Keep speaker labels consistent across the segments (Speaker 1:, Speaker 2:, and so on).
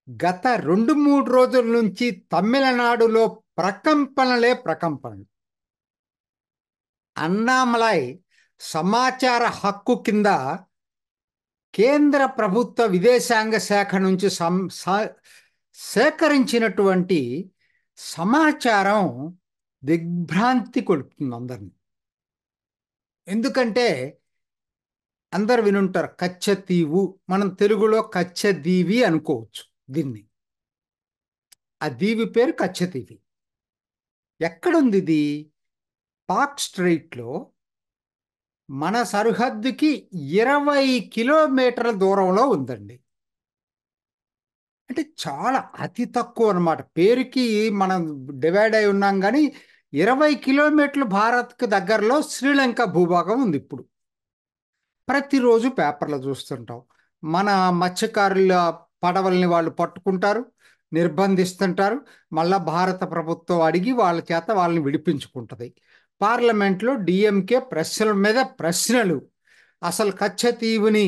Speaker 1: గత 2, 3 రోజుల నుంచి తమిళనాడులో ప్రకంపనలే ప్రకంపనలు. అన్నామలై సమాచార హక్కు కింద కేంద్ర ప్రభుత్వ విదేశాంగ శాఖ నుంచి సేకరించినటువంటి సమాచారం దిగ్భ్రాంతి కొడుతుంది అందరిని. ఎందుకంటే అందరు వినుంటారు కచ్చతీవు, మనం తెలుగులో కచ్చదీవి అనుకోవచ్చు దీన్ని. ఆ దీవి పేరు కచ్చతీవి. ఎక్కడుంది ఇది? పాక్ స్ట్రైట్లో మన సరిహద్దుకి 20 కిలోమీటర్ల దూరంలో ఉందండి. అంటే చాలా అతి తక్కువ అనమాట. పేరుకి మనం డివైడ్ అయి ఉన్నాం, కానీ 20 కిలోమీటర్లు భారత్కి దగ్గరలో శ్రీలంక భూభాగం ఉంది. ఇప్పుడు ప్రతిరోజు పేపర్లు చూస్తుంటాం. మన మత్స్యకారుల పడవల్ని వాళ్ళు పట్టుకుంటారు, నిర్బంధిస్తుంటారు. మళ్ళా భారత ప్రభుత్వం అడిగి వాళ్ళ చేత వాళ్ళని విడిపించుకుంటుంది. పార్లమెంట్లో డిఎంకే ప్రశ్నల మీద ప్రశ్నలు. అసలు కచ్చతీవుని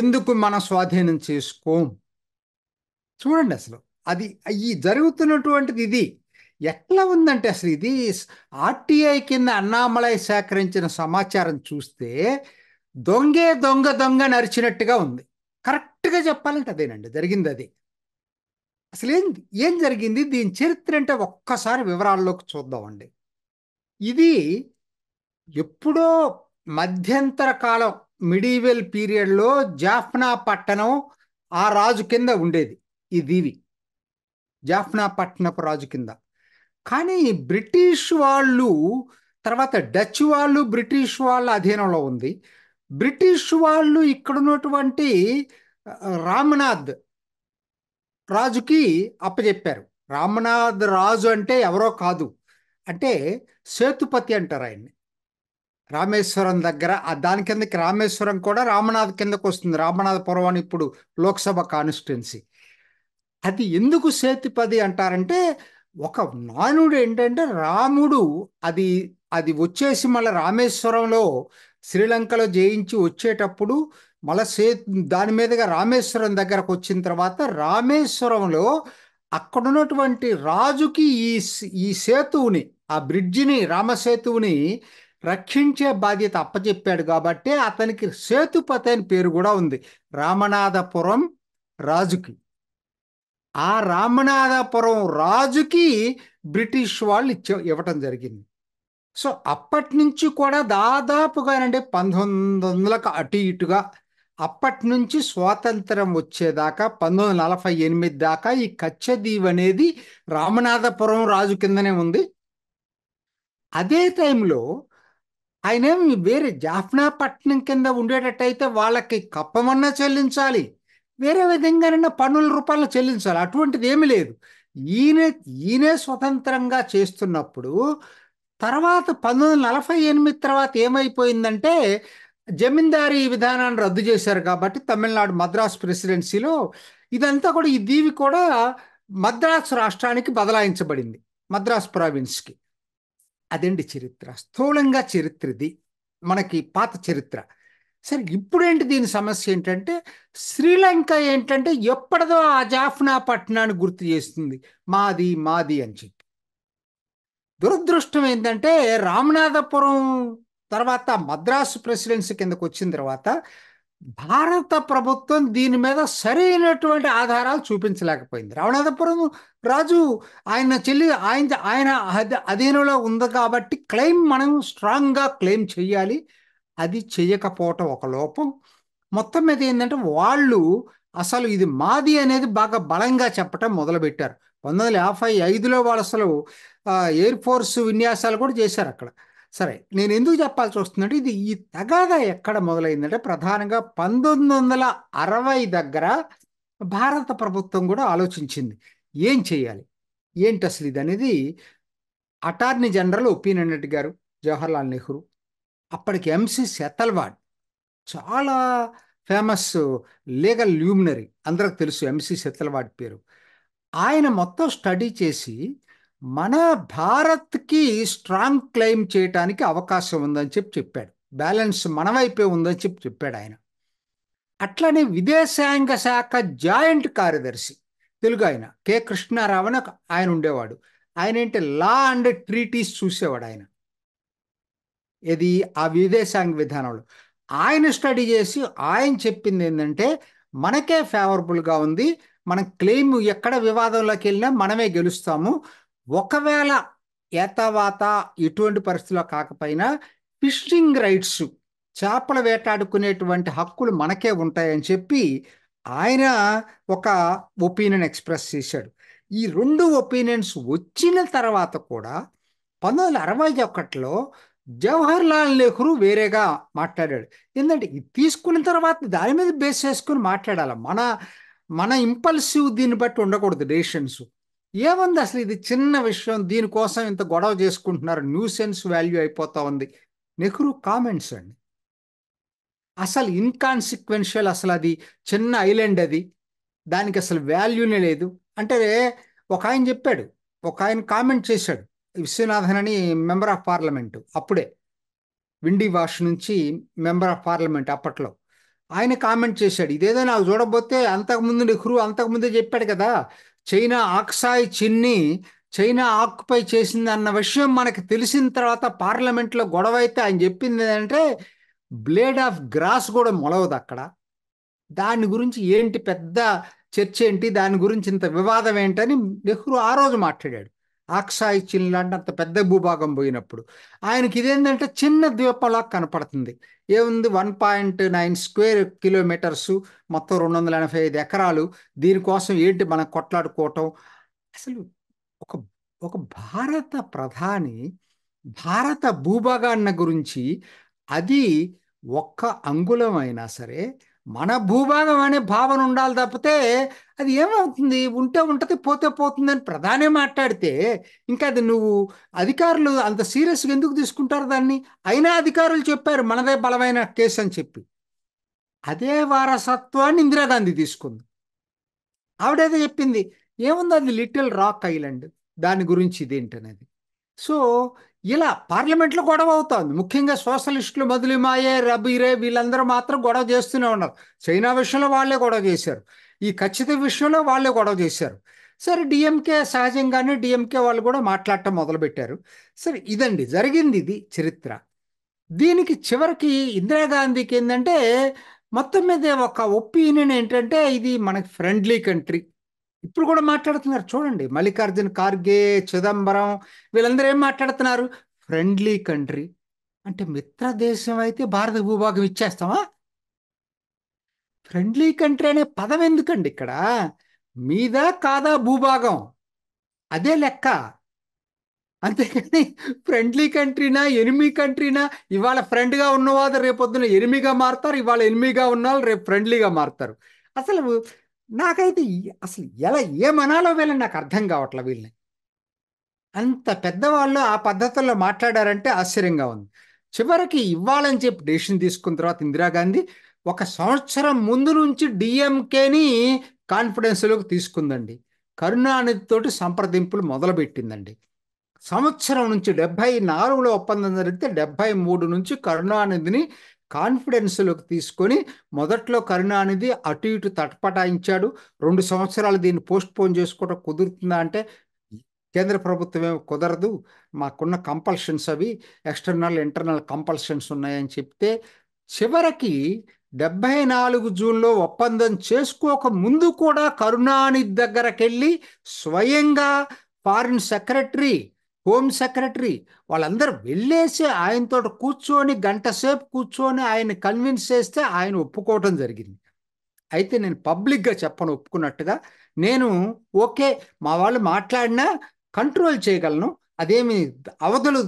Speaker 1: ఎందుకు మనం స్వాధీనం చేసుకోం? చూడండి, అసలు అది ఈ జరుగుతున్నటువంటిది ఇది ఎట్లా ఉందంటే, అసలు ఇది ఆర్టీఐ కింద అన్నామలై సేకరించిన సమాచారం చూస్తే దొంగే దొంగ దొంగ నరిచినట్టుగా ఉంది. కరెక్ట్గా చెప్పాలంటే అదేనండి జరిగింది. అది అసలు ఏం ఏం జరిగింది, దీని చరిత్ర అంటే ఒక్కసారి వివరాల్లోకి చూద్దామండి. ఇది ఎప్పుడో మధ్యంతర కాలం, మిడీవల్ పీరియడ్లో జాఫ్నా పట్టణం ఆ రాజు కింద ఉండేది. ఈ దీవి జాఫ్నా పట్టణపు రాజు కింద. కానీ బ్రిటిష్ వాళ్ళు, తర్వాత డచ్ వాళ్ళు బ్రిటిష్ వాళ్ళ అధీనంలో ఉంది. బ్రిటిష్ వాళ్ళు ఇక్కడున్నటువంటి రామనాథ్ రాజుకి అప్పచెప్పారు. రామనాథ్ రాజు అంటే ఎవరో కాదు, అంటే సేతుపతి అంటారు ఆయన్ని. రామేశ్వరం దగ్గర దాని కిందకి రామేశ్వరం కూడా రామనాథ్ కిందకు వస్తుంది. రామనాథపురం అని ఇప్పుడు లోక్సభ కాన్స్టిట్యున్సీ. అది ఎందుకు సేతుపతి అంటారంటే, ఒక నానుడు ఏంటంటే రాముడు అది అది వచ్చేసి మళ్ళీ రామేశ్వరంలో శ్రీలంకలో జయించి వచ్చేటప్పుడు మళ్ళీ దాని మీదుగా రామేశ్వరం దగ్గరకు వచ్చిన తర్వాత రామేశ్వరంలో అక్కడున్నటువంటి రాజుకి ఈ సేతువుని, ఆ బ్రిడ్జిని, రామసేతువుని రక్షించే బాధ్యత అప్పచెప్పాడు. కాబట్టి అతనికి సేతుపతి అని పేరు కూడా ఉంది, రామనాథపురం రాజుకి. ఆ రామనాథపురం రాజుకి బ్రిటిష్ వాళ్ళు ఇవ్వటం జరిగింది. సో అప్పటి నుంచి కూడా దాదాపుగానండి 1900లకు అటు ఇటుగా, అప్పటి నుంచి స్వాతంత్రం వచ్చేదాకా 1948 దాకా ఈ కచ్చదీవ్ అనేది రామనాథపురం రాజు కిందనే ఉంది. అదే టైంలో ఆయనేమి వేరే జాఫ్నాపట్నం కింద ఉండేటట్టయితే వాళ్ళకి కప్పమన్నా చెల్లించాలి, వేరే విధంగానైనా పన్నుల రూపాయలు చెల్లించాలి. అటువంటిది ఏమీ లేదు. ఈయన ఈయనే స్వతంత్రంగా చేస్తున్నప్పుడు తర్వాత 1948 తర్వాత ఏమైపోయిందంటే జమీందారీ విధానాన్ని రద్దు చేశారు. కాబట్టి తమిళనాడు మద్రాసు ప్రెసిడెన్సీలో ఇదంతా కూడా, ఈ దీవి కూడా మద్రాసు రాష్ట్రానికి బదలాయించబడింది, మద్రాసు ప్రావిన్స్కి. అదండి చరిత్ర, స్థూలంగా చరిత్ర ఇది, మనకి పాత చరిత్ర. సరే, ఇప్పుడేంటి దీని సమస్య ఏంటంటే, శ్రీలంక ఏంటంటే ఎప్పటిదో ఆ జాఫ్నా పట్టణాన్ని గుర్తు చేస్తుంది, మాది మాది అని చెప్పి. దురదృష్టం ఏంటంటే రామనాథపురం తర్వాత మద్రాసు ప్రెసిడెన్సీ కిందకు వచ్చిన తర్వాత భారత ప్రభుత్వం దీని మీద సరైనటువంటి ఆధారాలు చూపించలేకపోయింది. రామనాథపురం రాజు ఆయన అధీనంలో ఉంది కాబట్టి క్లెయిమ్ మనం స్ట్రాంగ్గా క్లెయిమ్ చేయాలి. అది చేయకపోవటం ఒక లోపం. మొత్తం మీద ఏంటంటే వాళ్ళు అసలు ఇది మాది అనేది బాగా బలంగా చెప్పటం మొదలుపెట్టారు. 1955లో వాళ్ళు అసలు ఎయిర్ ఫోర్స్ విన్యాసాలు కూడా చేశారు అక్కడ. సరే, నేను ఎందుకు చెప్పాల్సి వస్తుందంటే, ఇది ఈ తగాదా ఎక్కడ మొదలైందంటే ప్రధానంగా 1960 దగ్గర భారత ప్రభుత్వం కూడా ఆలోచించింది ఏం చేయాలి, ఏంటి అసలు ఇది అనేది. అటార్నీ జనరల్ ఒపీనియన్ రెడ్డి గారు, జవహర్లాల్ నెహ్రూ, అప్పటికి ఎంసి సెతల్వాడ్, చాలా ఫేమస్ లీగల్ ల్యూమినరీ, అందరికి తెలుసు ఎంసి సెతల్వాడ్ పేరు. ఆయన మొత్తం స్టడీ చేసి మన భారత్కి స్ట్రాంగ్ క్లెయిమ్ చేయటానికి అవకాశం ఉందని చెప్పాడు. బ్యాలెన్స్ మన వైపే ఉందని చెప్పాడు ఆయన. అట్లనే విదేశాంగ శాఖ జాయింట్ కార్యదర్శి తెలుగు ఆయన కె కృష్ణారావు అని ఆయన ఉండేవాడు. ఆయన ఏంటి లా అండ్ ట్రీటీస్ చూసేవాడు ఆయన. ఇది ఆ విదేశాంగ విధానంలో ఆయన స్టడీ చేసి ఆయన చెప్పింది ఏంటంటే మనకే ఫేవరబుల్గా ఉంది, మనం క్లెయిమ్ ఎక్కడ వివాదంలోకి వెళ్ళినా మనమే గెలుస్తాము. ఒకవేళ ఏతావాత ఎటువంటి పరిస్థితిలో కాకపోయినా ఫిషింగ్ రైట్స్, చేపలు వేటాడుకునేటువంటి హక్కులు మనకే ఉంటాయని చెప్పి ఆయన ఒక ఒపీనియన్ ఎక్స్ప్రెస్ చేశాడు. ఈ రెండు ఒపీనియన్స్ వచ్చిన తర్వాత కూడా 1961లో జవహర్ లాల్ నెహ్రూ వేరేగా మాట్లాడాడు. ఏంటంటే ఇది తీసుకున్న తర్వాత దాని మీద బేస్ చేసుకుని మాట్లాడాలి. మన మన ఇంపల్సివ్ దీన్ని బట్టి ఉండకూడదు డెసిషన్స్. ఏముంది అసలు, ఇది చిన్న విషయం, దీనికోసం ఇంత గొడవ చేసుకుంటున్నారు, న్యూసెన్స్ వాల్యూ అయిపోతా ఉంది. నెహ్రూ కామెంట్స్ అండి, అసలు ఇన్కాన్సిక్వెన్షియల్, అసలు అది చిన్న ఐలాండ్, అది దానికి అసలు వాల్యూనే లేదు అంటే. ఒక ఆయన చెప్పాడు, ఒక ఆయన కామెంట్ చేశాడు, విశ్వనాథన్ అని మెంబర్ ఆఫ్ పార్లమెంటు, అప్పుడే విండీ వాష్ నుంచి మెంబర్ ఆఫ్ పార్లమెంట్ అప్పట్లో. ఆయన కామెంట్ చేశాడు, ఇదేదో నాకు చూడబోతే అంతకుముందు నెహ్రూ అంతకుముందే చెప్పాడు కదా, చైనా ఆక్సాయ్ చిన్ని చైనా ఆక్యుపై చేసింది అన్న విషయం మనకు తెలిసిన తర్వాత పార్లమెంట్లో గొడవ అయితే ఆయన చెప్పింది ఏంటంటే బ్లేడ్ ఆఫ్ గ్రాస్ కూడా మొలవదు అక్కడ, దాని గురించి ఏంటి పెద్ద చర్చ ఏంటి, దాని గురించి ఇంత వివాదం ఏంటని నెహ్రూ ఆ రోజు మాట్లాడాడు. ఆక్సాయ్ చిన్ లాంటి అంత పెద్ద భూభాగం పోయినప్పుడు ఆయనకి ఇదేంటంటే చిన్న ద్వీపంలా కనపడుతుంది. ఏముంది, 1.9 స్క్వేర్ కిలోమీటర్సు, మొత్తం 285 ఎకరాలు, దీనికోసం ఏంటి మనం కొట్లాడుకోవటం. అసలు ఒక ఒక భారత ప్రధాని భారత భూభాగాన్ని గురించి, అది ఒక్క అంగుళం అయినా సరే మన భూభాగం అనే భావన ఉండాలి తప్పితే అది ఏమవుతుంది, ఉంటే ఉంటుంది పోతే పోతుంది అని ప్రధానే మాట్లాడితే ఇంకా అది నువ్వు అధికారులు అంత సీరియస్గా ఎందుకు తీసుకుంటారు దాన్ని. అయినా అధికారులు చెప్పారు మనదే బలమైన కేసు అని చెప్పి, అదే వారసత్వాన్ని ఇందిరాగాంధీ తీసుకుంది. ఆవిడేదో చెప్పింది, ఏముంది అది లిటిల్ రాక్ ఐలాండ్, దాని గురించి ఇదేంటనేది. సో ఇలా పార్లమెంట్లో గొడవ అవుతోంది, ముఖ్యంగా సోషలిస్టులు మధులిమాయే రబీరే వీళ్ళందరూ మాత్రం గొడవ చేస్తూనే ఉన్నారు. చైనా విషయంలో వాళ్ళే గొడవ చేశారు, ఈ ఖచ్చిత విషయంలో వాళ్ళే గొడవ చేశారు. సరే డిఎంకే సహజంగానే డిఎంకే వాళ్ళు కూడా మాట్లాడటం మొదలుపెట్టారు. సరే ఇదండి జరిగింది, ఇది చరిత్ర. దీనికి చివరికి ఇందిరాగాంధీకి ఏంటంటే మొత్తం మీద ఒక ఒపీనియన్ ఏంటంటే ఇది మనకి ఫ్రెండ్లీ కంట్రీ. ఇప్పుడు కూడా మాట్లాడుతున్నారు చూడండి, మల్లికార్జున్ ఖార్గే, చిదంబరం వీళ్ళందరూ ఏం మాట్లాడుతున్నారు, ఫ్రెండ్లీ కంట్రీ అంటే మిత్ర దేశం అయితే భారత భూభాగం ఇచ్చేస్తామా. ఫ్రెండ్లీ కంట్రీ అనే పదం ఎందుకండి ఇక్కడ, మీద కాదా భూభాగం అదే లెక్క, అంతేకాని ఫ్రెండ్లీ కంట్రీనా ఎనిమీ కంట్రీనా, ఇవాళ ఫ్రెండ్గా ఉన్నవాళ్ళు రేపొద్దున ఎనిమిగా మారుతారు, ఇవాళ ఎనిమిగా ఉన్నవాళ్ళు రేపు ఫ్రెండ్లీగా మారుతారు. అసలు నాకైతే అసలు ఎలా ఏమనాలో వీళ్ళని నాకు అర్థం కావట్లే. వీళ్ళని అంత పెద్దవాళ్ళు ఆ పద్ధతుల్లో మాట్లాడారంటే ఆశ్చర్యంగా ఉంది. చివరికి ఇవ్వాలని చెప్పి డెసిషన్ తీసుకున్న తర్వాత ఇందిరాగాంధీ 1 సంవత్సరం ముందు నుంచి డిఎంకేని కాన్ఫిడెన్స్లోకి తీసుకుందండి. కరుణానిధి తోటి సంప్రదింపులు మొదలుపెట్టిందండి. సంవత్సరం నుంచి 74లో ఒప్పందం జరిగితే 73 నుంచి కరుణానిధిని కాన్ఫిడెన్స్లోకి తీసుకొని, మొదట్లో కరుణానిధి అటు ఇటు తటపటాయించాడు. 2 సంవత్సరాలు దీన్ని పోస్ట్ పోన్ చేసుకోవడం కుదురుతుందా అంటే కేంద్ర ప్రభుత్వం ఏమో కుదరదు, మాకున్న కంపల్షన్స్ అవి ఎక్స్టర్నల్ ఇంటర్నల్ కంపల్షన్స్ ఉన్నాయని చెప్తే చివరికి 74 జూన్లో ఒప్పందం చేసుకోక ముందు కూడా కరుణానిధి దగ్గరకు వెళ్ళి స్వయంగా ఫారిన్ సెక్రటరీ, హోమ్ సెక్రటరీ వాళ్ళందరూ వెళ్ళేసి ఆయనతో కూర్చొని గంట సేపు కూర్చొని ఆయన కన్విన్స్ చేస్తే ఆయన ఒప్పుకోవటం జరిగింది. అయితే నేను పబ్లిక్గా చెప్పను ఒప్పుకున్నట్టుగా, నేను ఓకే మా వాళ్ళు మాట్లాడినా కంట్రోల్ చేయగలను, అదేమి అవధులు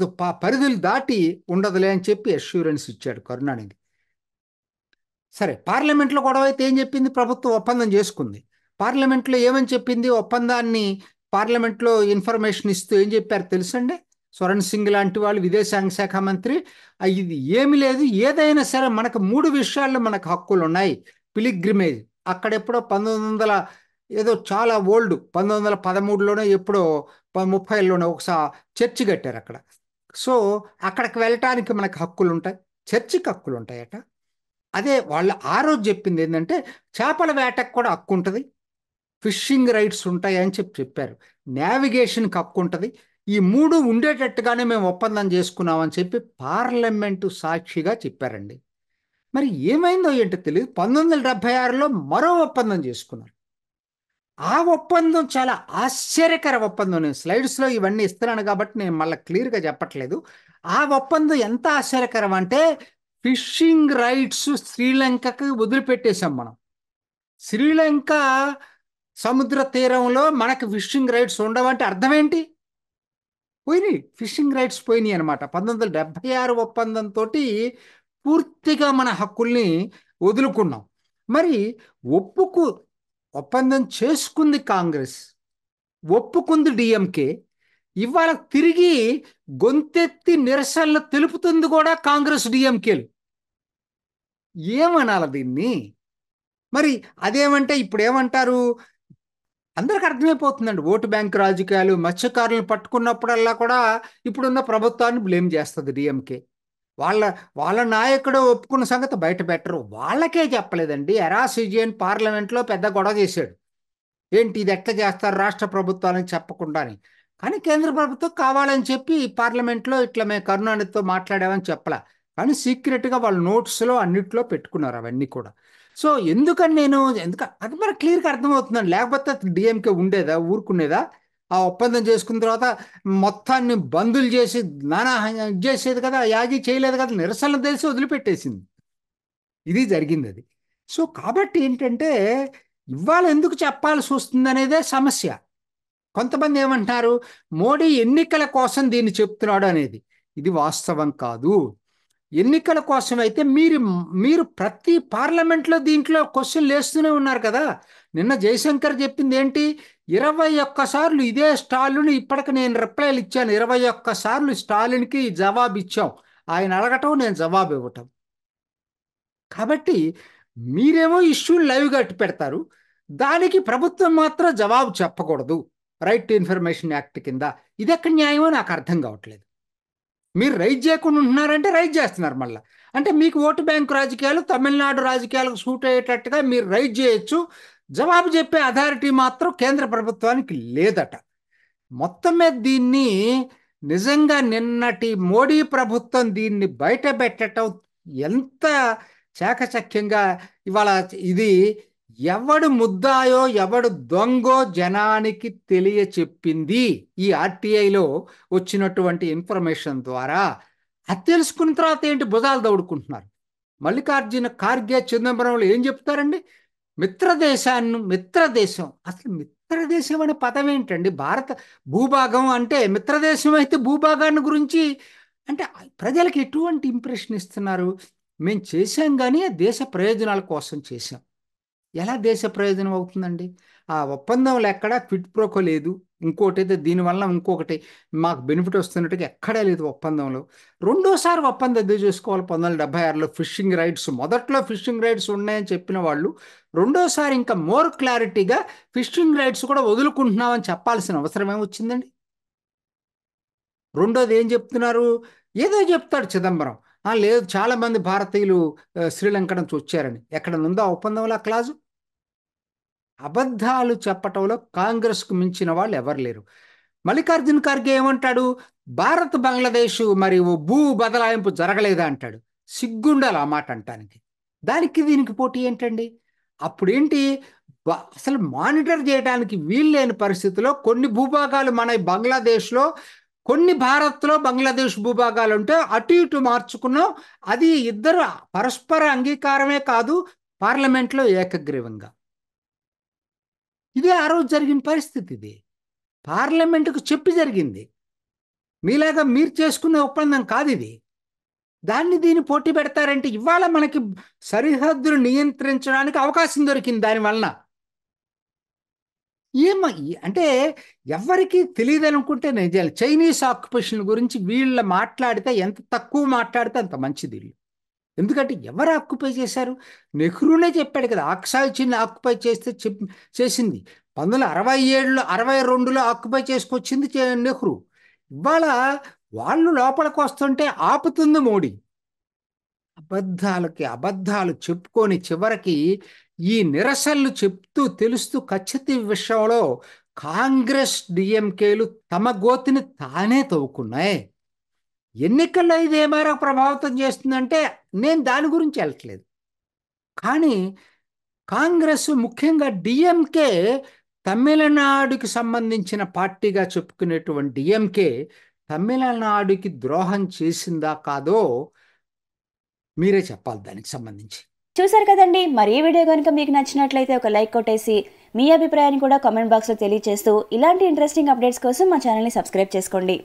Speaker 1: పరిధులు దాటి ఉండదులే అని చెప్పి అష్యూరెన్స్ ఇచ్చాడు కరుణానిధి. సరే పార్లమెంట్లో గొడవ అయితే ఏం చెప్పింది, ప్రభుత్వం ఒప్పందం చేసుకుంది. పార్లమెంట్లో ఏమని చెప్పింది, ఒప్పందాన్ని పార్లమెంట్లో ఇన్ఫర్మేషన్ ఇస్తూ ఏం చెప్పారు తెలుసండి, స్వరణ్ సింగ్ లాంటి వాళ్ళు విదేశాంగ శాఖ మంత్రి, ఇది ఏమి లేదు, ఏదైనా సరే మనకు 3 విషయాల్లో మనకు హక్కులు ఉన్నాయి. పిలిగ్రిమేజ్, అక్కడెప్పుడో 1900 ఏదో చాలా ఓల్డ్ 1913లోనే ఎప్పుడో 30లోనే ఒకసారి చర్చి కట్టారు అక్కడ. సో అక్కడికి వెళ్ళటానికి మనకు హక్కులు ఉంటాయి, చర్చికి హక్కులు ఉంటాయట. అదే వాళ్ళు ఆ రోజు చెప్పింది ఏంటంటే చేపల వేటకు కూడా హక్కు ఉంటుంది, ఫిషింగ్ రైట్స్ ఉంటాయని చెప్పారు. నావిగేషన్కి హక్కు ఉంటుంది. ఈ మూడు ఉండేటట్టుగానే మేము ఒప్పందం చేసుకున్నామని చెప్పి పార్లమెంటు సాక్షిగా చెప్పారండి. మరి ఏమైందో ఏంటో తెలియదు. 1976లో మరో ఒప్పందం చేసుకున్నారు. ఆ ఒప్పందం చాలా ఆశ్చర్యకర ఒప్పందం. నేను స్లైడ్స్లో ఇవన్నీ ఇస్తున్నాను కాబట్టి నేను మళ్ళీ క్లియర్గా చెప్పట్లేదు. ఆ ఒప్పందం ఎంత ఆశ్చర్యకరం అంటే, ఫిషింగ్ రైట్స్ శ్రీలంకకి వదిలిపెట్టేశాం మనం. శ్రీలంక సముద్ర తీరంలో మనకి ఫిషింగ్ రైట్స్ ఉండవంటే అర్థం ఏంటి? పోయినాయి, ఫిషింగ్ రైట్స్ పోయినాయి అనమాట. 1976 ఒప్పందంతో పూర్తిగా మన హక్కుల్ని వదులుకున్నాం. మరి ఒప్పుకు ఒప్పందం చేసుకుంది కాంగ్రెస్, ఒప్పుకుంది డిఎంకే. ఇవాళ తిరిగి గొంతెత్తి నిరసనలు తెలుపుతుంది కూడా కాంగ్రెస్ డిఎంకేలు. ఏమనాలి దీన్ని? మరి అదేమంటే ఇప్పుడు ఏమంటారు? అందరికి అర్థమైపోతుందండి. ఓటు బ్యాంక్ రాజకీయాలు. మత్స్యకారులను పట్టుకున్నప్పుడల్లా కూడా ఇప్పుడున్న ప్రభుత్వాన్ని బ్లేమ్ చేస్తుంది డిఎంకే. వాళ్ళ వాళ్ళ నాయకుడు ఒప్పుకున్న సంగతి బయట పెట్టరు. వాళ్ళకే చెప్పలేదండి. ఎరాసిజియన్ పార్లమెంట్లో పెద్ద గొడవ చేశాడు. ఏంటి ఇది ఎట్లా చేస్తారు రాష్ట్ర ప్రభుత్వాలని చెప్పకుండాని. కానీ కేంద్ర ప్రభుత్వం కావాలని చెప్పి పార్లమెంట్లో ఇట్లా మేము కరుణానిధితో మాట్లాడామని చెప్పలా. కానీ సీక్రెట్గా వాళ్ళ నోట్స్లో అన్నిట్లో పెట్టుకున్నారు అవన్నీ కూడా. సో ఎందుకని అది మనకు క్లియర్గా అర్థమవుతుందండి. లేకపోతే డిఎంకే ఉండేదా, ఊరుకునేదా? ఆ ఒప్పందం చేసుకున్న తర్వాత మొత్తాన్ని బందులు చేసి నానా చేసేది కదా, యాగి చేయలేదు కదా, నిరసనలు తెలిసి వదిలిపెట్టేసింది. ఇది జరిగింది అది. సో కాబట్టి ఏంటంటే ఇవాళ ఎందుకు చెప్పాల్సి వస్తుంది అనేదే సమస్య. కొంతమంది ఏమంటారు, మోడీ ఎన్నికల కోసం దీన్ని చెప్తున్నాడు అనేది. ఇది వాస్తవం కాదు. ఎన్నికల కోసం అయితే మీరు మీరు ప్రతి పార్లమెంట్లో దీంట్లో క్వశ్చన్లు వేస్తూనే ఉన్నారు కదా. నిన్న జయశంకర్ చెప్పింది ఏంటి? 21 సార్లు ఇదే స్టాలిన్, ఇప్పటికి నేను రిప్లైలు ఇచ్చాను. 21 సార్లు స్టాలిన్కి జవాబు ఇచ్చాం. ఆయన అడగటం, నేను జవాబు ఇవ్వటం. కాబట్టి మీరేమో ఇష్యూని లైవ్గా అట్టు పెడతారు, దానికి ప్రభుత్వం మాత్రం జవాబు చెప్పకూడదు రైట్ టు ఇన్ఫర్మేషన్ యాక్ట్ కింద. ఇది ఎక్కడ న్యాయమో నాకు అర్థం కావట్లేదు. మీరు రైజ్ చేయకుండా ఉంటున్నారంటే రైజ్ చేస్తున్నారు మళ్ళీ. అంటే మీకు ఓటు బ్యాంకు రాజకీయాలు, తమిళనాడు రాజకీయాలకు సూట్ అయ్యేటట్టుగా మీరు రైజ్ చేయొచ్చు. జవాబు చెప్పే అథారిటీ మాత్రం కేంద్ర ప్రభుత్వానికి లేదట. మొత్తం మీద దీన్ని నిజంగా నిన్నటి మోడీ ప్రభుత్వం దీన్ని బయట పెట్టడం ఎంత చాకచక్యంగా ఇవాళ ఇది ఎవడు ముద్దాయో ఎవడు దొంగో జనానికి తెలియచెప్పింది ఈ ఆర్టీఐలో వచ్చినటువంటి ఇన్ఫర్మేషన్ ద్వారా. అది తెలుసుకున్న తర్వాత ఏంటి భుజాలు దౌడుకుంటున్నారు. మల్లికార్జున ఖార్గే చిదంబరంలో ఏం చెప్తారండి? మిత్రదేశం, అసలు మిత్రదేశం అనే పదం ఏంటండి? భారత భూభాగం అంటే మిత్రదేశం అయితే భూభాగాన్ని గురించి అంటే ప్రజలకు ఎటువంటి ఇంప్రెషన్ ఇస్తున్నారు? మేము చేశాం కానీ దేశ ప్రయోజనాల కోసం చేశాం. ఎలా దేశ ప్రయోజనం అవుతుందండి? ఆ ఒప్పందంలో ఎక్కడా క్విడ్ ప్రోకో లేదు. ఇంకోటి అయితే దీనివల్ల ఇంకొకటి మాకు బెనిఫిట్ వస్తున్నట్టుగా ఎక్కడా లేదు ఒప్పందంలో. రెండోసారి ఒప్పందం ఎందుకు చేసుకోవాలి? 1976లో ఫిషింగ్ రైట్స్, మొదట్లో ఫిషింగ్ రైట్స్ ఉన్నాయని చెప్పిన వాళ్ళు రెండోసారి ఇంకా మోర్ క్లారిటీగా ఫిషింగ్ రైట్స్ కూడా వదులుకుంటున్నామని చెప్పాల్సిన అవసరం ఏమొచ్చిందండి? రెండోది ఏం చెప్తున్నారు? ఏదో చెప్తాడు చిదంబరం, లేదు చాలామంది భారతీయులు శ్రీలంక నుంచి వచ్చారని. ఎక్కడ ఉందో ఆ ఒప్పందంలో ఆ క్లాజు? అబద్ధాలు చెప్పటంలో కాంగ్రెస్కు మించిన వాళ్ళు ఎవరు లేరు. మల్లికార్జున ఖర్గే ఏమంటాడు? భారత్ బంగ్లాదేశ్ మరి భూ బదలాయింపు జరగలేదా అంటాడు. సిగ్గుండాలి ఆ మాట అంటానికి. దానికి దీనికి పోటీ ఏంటండి? అప్పుడేంటి, అసలు మానిటర్ చేయడానికి వీల్లేని పరిస్థితిలో కొన్ని భూభాగాలు మన బంగ్లాదేశ్లో, కొన్ని భారత్లో బంగ్లాదేశ్ భూభాగాలు ఉంటే అటు ఇటు మార్చుకున్నాం. అది ఇద్దరు పరస్పర అంగీకారమే కాదు, పార్లమెంట్లో ఏకగ్రీవంగా. ఇదే ఆ రోజు జరిగిన పరిస్థితి. ఇది పార్లమెంటుకు చెప్పి జరిగింది. మీలాగా మీరు చేసుకునే ఒప్పందం కాదు ఇది. దీన్ని పోటీ పెడతారంటే ఇవాళ మనకి సరిహద్దులు నియంత్రించడానికి అవకాశం దొరికింది దానివలన. అంటే ఎవరికి తెలియదు అనుకుంటే నిజాలు. చైనీస్ ఆక్యుపేషన్ గురించి వీళ్ళ మాట్లాడితే ఎంత తక్కువ మాట్లాడితే అంత మంచిది. ఎందుకంటే ఎవరు ఆక్యుపై చేశారు? నెహ్రూనే చెప్పాడు కదా, ఆక్సాయ్ చిన్న ఆక్యుపై చేసింది 1967లో 62లో ఆక్యుపై చేసుకొచ్చింది నెహ్రూ. ఇవాళ వాళ్ళు లోపలికి వస్తుంటే ఆపుతుంది మోడీ. అబద్ధాలకి అబద్ధాలు చెప్పుకొని చివరికి ఈ నిరసనలు చెప్తూ తెలుస్తూ కచ్చతీవి విషయంలో కాంగ్రెస్ డిఎంకేలు తమ గోతిని తానే తవ్వుకున్నాయి. ఎన్నికల్లో ఇది ఏ మేరకు ప్రభావితం చేస్తుందంటే నేను దాని గురించి వెళ్ళట్లేదు. కానీ కాంగ్రెస్, ముఖ్యంగా డిఎంకే, తమిళనాడుకి సంబంధించిన పార్టీగా చెప్పుకునేటువంటి డిఎంకే తమిళనాడుకి ద్రోహం చేసిందా కాదో మీరే చెప్పాలి దానికి సంబంధించి.
Speaker 2: చూసారు కదండి. మరి ఈ వీడియో కనుక మీకు నచ్చినట్లయితే ఒక లైక్ కొట్టేసి మీ అభిప్రాయాన్ని కూడా కామెంట్ బాక్స్లో తెలియజేస్తూ ఇలాంటి ఇంట్రెస్టింగ్ అప్డేట్స్ కోసం మా ఛానల్ని సబ్స్క్రైబ్ చేసుకోండి.